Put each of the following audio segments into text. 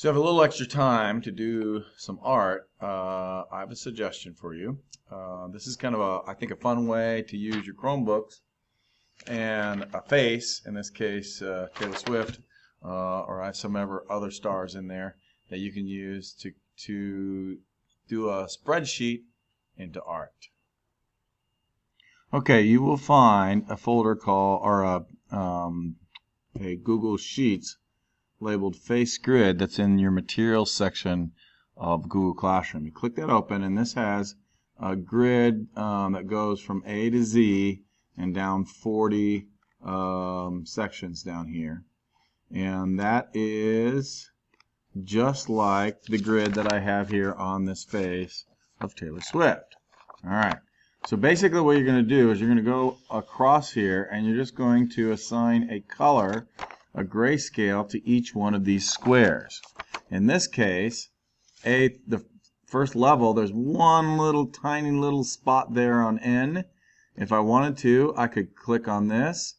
So you have a little extra time to do some art. I have a suggestion for you. This is kind of I think, a fun way to use your Chromebooks and a face, in this case Taylor Swift, or I have some other stars in there that you can use to do a spreadsheet into art. Okay, you will find a folder called, or a Google Sheets labeled Face Grid that's in your Materials section of Google Classroom. You click that open, and this has a grid that goes from A to Z and down 40 sections down here. And that is just like the grid that I have here on this face of Taylor Swift. All right. So basically what you're going to do is you're going to go across here and you're just going to assign a color, a grayscale, to each one of these squares. In this case, the first level, there's one little tiny little spot there on N. If I wanted to, I could click on this.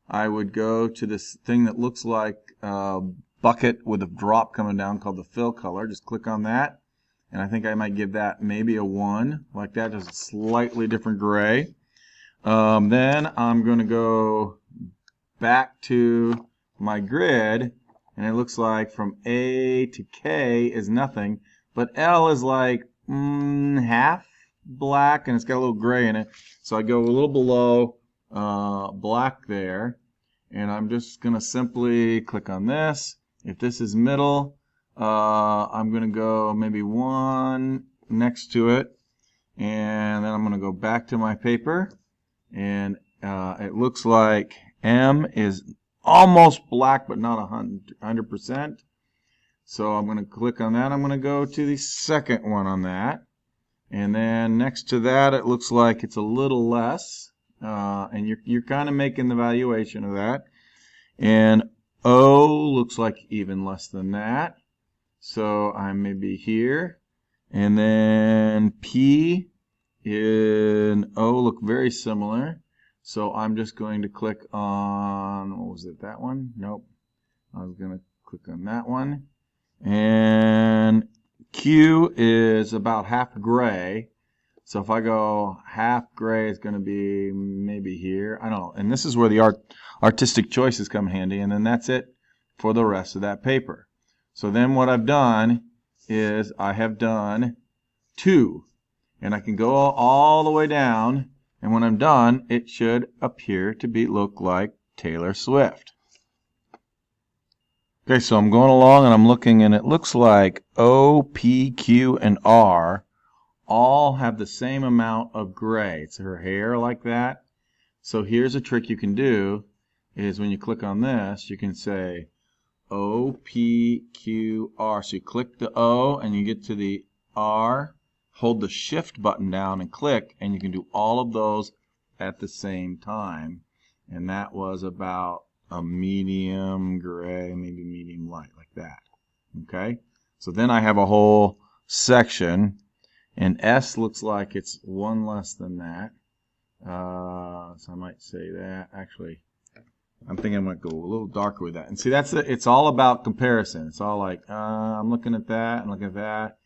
I would go to this thing that looks like a bucket with a drop coming down called the fill color. Just click on that. And I think I might give that maybe a 1, like that, just a slightly different gray. Then I'm going to go back to my grid, and it looks like from A to K is nothing, but L is like half black, and it's got a little gray in it. So I go a little below black there, and I'm just going to simply click on this. If this is middle, I'm going to go maybe 1 next to it, and then I'm going to go back to my paper, and it looks like M is almost black but not 100%. So I'm going to click on that. I'm going to go to the second one on that, and then next to that it looks like it's a little less, and you're kind of making the valuation of that. And O looks like even less than that. So I may be here, and then P and O look very similar. So I'm just going to click on, what was it, that one? Nope. I was going to click on that one. And Q is about half gray. So if I go half gray, it's going to be maybe here. I don't know. And this is where the artistic choices come handy. And then that's it for the rest of that paper. So then what I've done is I have done 2. And I can go all the way down. And when I'm done, it should appear to look like Taylor Swift. Okay, so I'm going along and I'm looking, and it looks like O, P, Q, and R all have the same amount of gray. It's her hair like that. So here's a trick you can do, is when you click on this, you can say O, P, Q, R. So you click the O and you get to the R, hold the shift button down and click, and you can do all of those at the same time. And that was about a medium gray, maybe medium light, like that. Okay? So then I have a whole section, and S looks like it's 1 less than that. So I might say that. Actually, I'm thinking I might go a little darker with that. And see, it's all about comparison. It's all like, I'm looking at that and looking at that.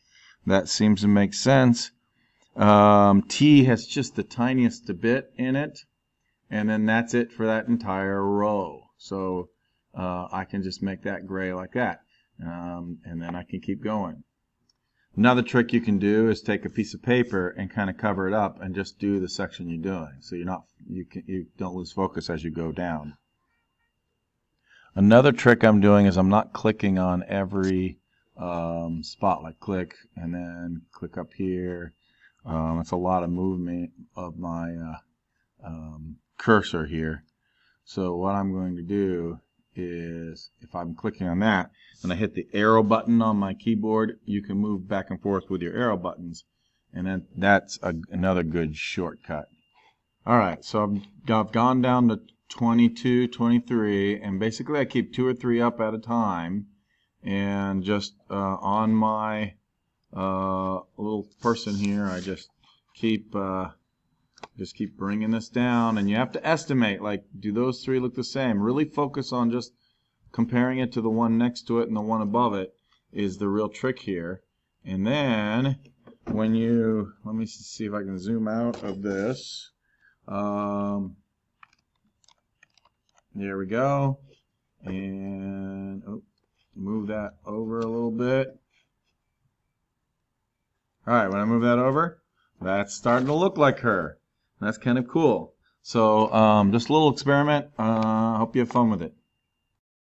That seems to make sense. T has just the tiniest bit in it. And then that's it for that entire row. So I can just make that gray like that. And then I can keep going. Another trick you can do is take a piece of paper and kind of cover it up and just do the section you're doing, so you don't lose focus as you go down. Another trick I'm doing is I'm not clicking on every spot, like click and then click up here. It's a lot of movement of my cursor here. So what I'm going to do is, if I'm clicking on that and I hit the arrow button on my keyboard, you can move back and forth with your arrow buttons, and then that's another good shortcut. Alright, so I've gone down to 22, 23, and basically I keep 2 or 3 up at a time, and just on my little person here, I just keep bringing this down, and you have to estimate, like, do those 3 look the same? Really focus on just comparing it to the one next to it and the one above it, is the real trick here. And then when you, let me see if I can zoom out of this. There we go. And move that over a little bit. All right, when I move that over, that's starting to look like her. That's kind of cool. So just a little experiment. Hope you have fun with it.